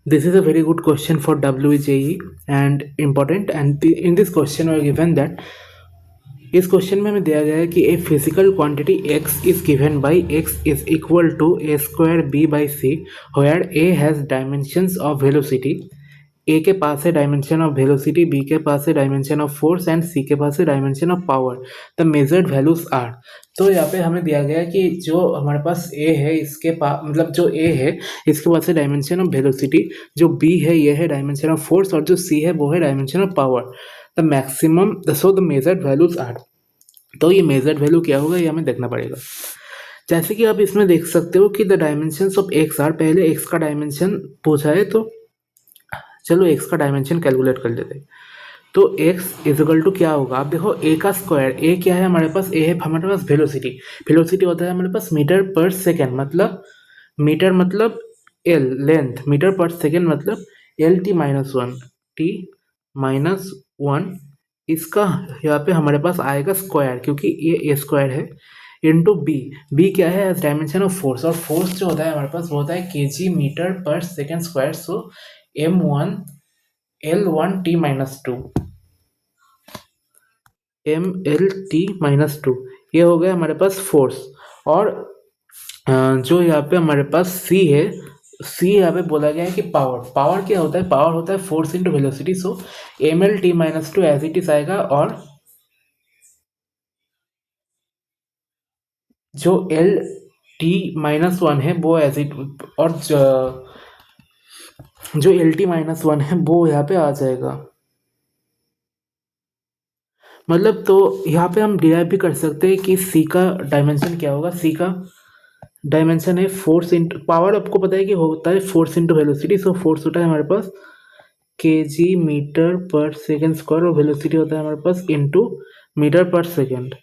This is a very good question for WJE and important. And in this question, we are given that इस question में हमें दिया गया है कि a physical quantity x is given by x is equal to a square b by C where a has dimensions of velocity. A के पास है डायमेंशन ऑफ वेलोसिटी, बी के पास है dimension of force and C के पास है dimension of power. The measured values are. तो यहाँ पे हमें दिया गया है कि जो हमारे पास ए है इसके पास मतलब जो ए है इसके पास है डायमेंशन ऑफ वेलोसिटी, जो बी है ये है डायमेंशन ऑफ फोर्स और जो सी है वो है dimension of power. The maximum so the measured values are. तो ये मेजर्ड वैल्यू क्या होगा ये हमें देखना पड़ेगा। जैसे कि आप इसमें देख सकते हो कि the dimensions of X are, पहले एक्स का डायमेंशन पूछा है तो चलो एक्स का डायमेंशन कैलकुलेट कर लेते हैं। तो एक्स इजिकल टू क्या होगा, आप देखो ए का स्क्वायर, ए क्या है हमारे पास, ए है हमारे पास वेलोसिटी। वेलोसिटी होता है हमारे पास मीटर पर सेकेंड, मतलब मीटर मतलब L length, metre per second मतलब L T minus one, T minus one. इसका यहाँ पे हमारे पास आएगा स्क्वायर क्योंकि ये ए स्क्वायर है, इंटू बी। बी क्या है एज डायमेंशन ऑफ फोर्स, और फोर्स जो होता है हमारे पास वो होता है K G metre per second square. So m1 l1 t minus two, M L T minus to, ये हो गया हमारे पास फोर्स। और जो यहाँ पे हमारे पास सी है, सी यहाँ पे बोला गया है कि पावर, पावर क्या होता है, पावर होता है force into velocity. So M L T minus two as it is आएगा, और जो एल टी माइनस वन है वो एज इट, और जो एल टी माइनस वन है वो यहाँ पे आ जाएगा। मतलब तो यहाँ पे हम डिराइव भी कर सकते हैं कि सी का डायमेंशन क्या होगा। सी का डायमेंशन है फोर्स इंटू पावर, आपको पता है कि होता है force into velocity. So force होता है हमारे पास K G metre per second square, और वेलोसिटी होता है हमारे पास into metre per second,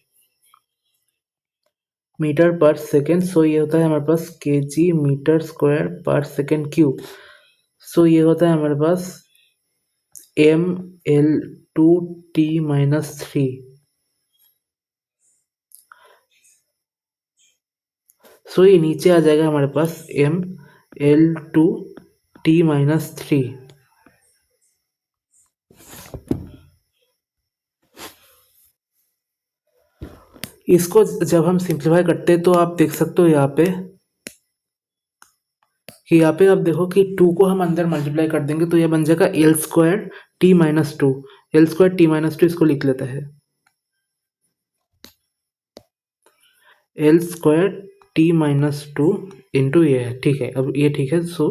metre per second. So ये होता है हमारे पास K G metre square per second cube. So ये होता है हमारे पास M L two T minus three. So ये नीचे आ जाएगा हमारे पास M L two T minus three. इसको जब हम सिंप्लीफाई करते हैं तो आप देख सकते हो यहाँ पे कि यहाँ पे आप देखो कि टू को हम अंदर मल्टीप्लाई कर देंगे तो ये बन जाएगा L square T minus to, L square T minus to, इसको लिख लेते हैं L square T minus two into ये है, ठीक है। अब ये ठीक है। सो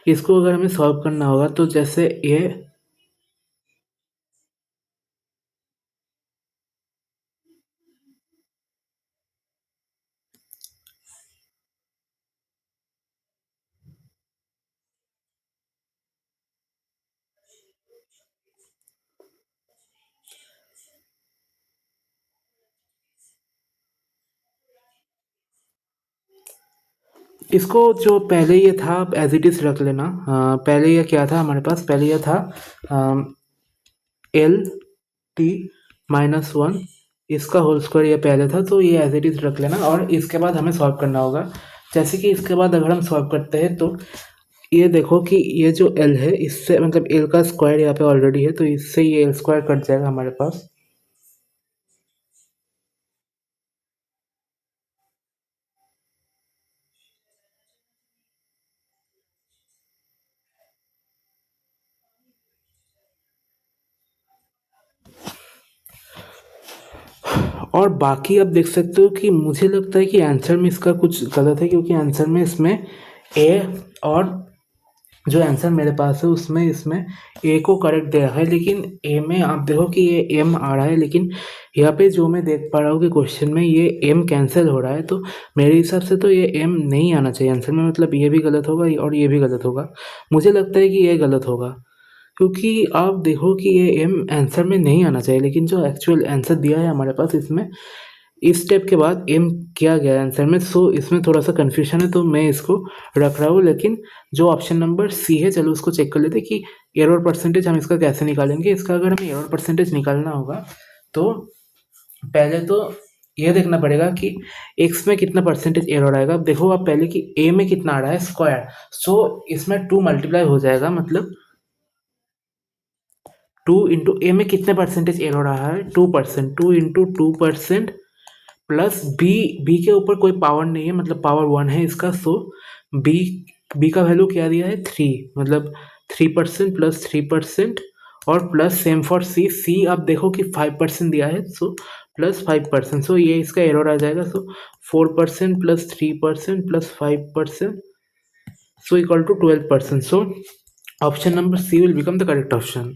इसको अगर हमें सॉल्व करना होगा तो जैसे ये इसको जो पहले ये था एज इट इज़ रख लेना। पहले ये क्या था हमारे पास, पहले ये था एल टी माइनस वन, इसका होल स्क्वायर ये पहले था, तो ये एज इट इज़ रख लेना। और इसके बाद हमें सॉल्व करना होगा। जैसे कि इसके बाद अगर हम सॉल्व करते हैं तो ये देखो कि ये जो एल है इससे मतलब एल का स्क्वायर यहाँ पे ऑलरेडी है, तो इससे ये एल स्क्वायर कट जाएगा हमारे पास। और बाकी आप देख सकते हो कि मुझे लगता है कि आंसर में इसका कुछ गलत है, क्योंकि आंसर में इसमें ए, और जो आंसर मेरे पास है उसमें इसमें ए को करेक्ट दे रहा है, लेकिन ए में आप देखो कि ये एम आ रहा है, लेकिन यहाँ पे जो मैं देख पा रहा हूँ कि क्वेश्चन में ये एम कैंसिल हो रहा है। तो मेरे हिसाब से तो ये एम नहीं आना चाहिए आंसर में, मतलब ये भी गलत होगा और ये भी गलत होगा। मुझे लगता है कि ये गलत होगा, क्योंकि आप देखो कि ये एम आंसर में नहीं आना चाहिए, लेकिन जो एक्चुअल आंसर दिया है हमारे पास इसमें इस स्टेप के बाद एम किया गया है आंसर में। सो इसमें थोड़ा सा कन्फ्यूजन है, तो मैं इसको रख रहा हूँ। लेकिन जो ऑप्शन नंबर सी है, चलो उसको चेक कर लेते कि एरर परसेंटेज हम इसका कैसे निकालेंगे। इसका अगर हमें एरर परसेंटेज निकालना होगा तो पहले तो ये देखना पड़ेगा कि x में कितना परसेंटेज एरर आएगा। अब देखो आप पहले कि a में कितना आ रहा है स्क्वायर, सो इसमें 2 मल्टीप्लाई हो जाएगा, मतलब 2 इंटू ए में कितने परसेंटेज एरर रहा है 2%, 2 इंटू 2% प्लस बी के ऊपर कोई पावर नहीं है, मतलब पावर 1 है इसका, सो बी बी का वैल्यू क्या दिया है 3, मतलब 3% प्लस 3% और प्लस सेम फॉर सी आप देखो कि 5% दिया है, सो प्लस 5%, सो ये इसका एरर आ जाएगा। सो 4% plus 3% plus 5%, so equal to 12%. So option number C will become the correct option.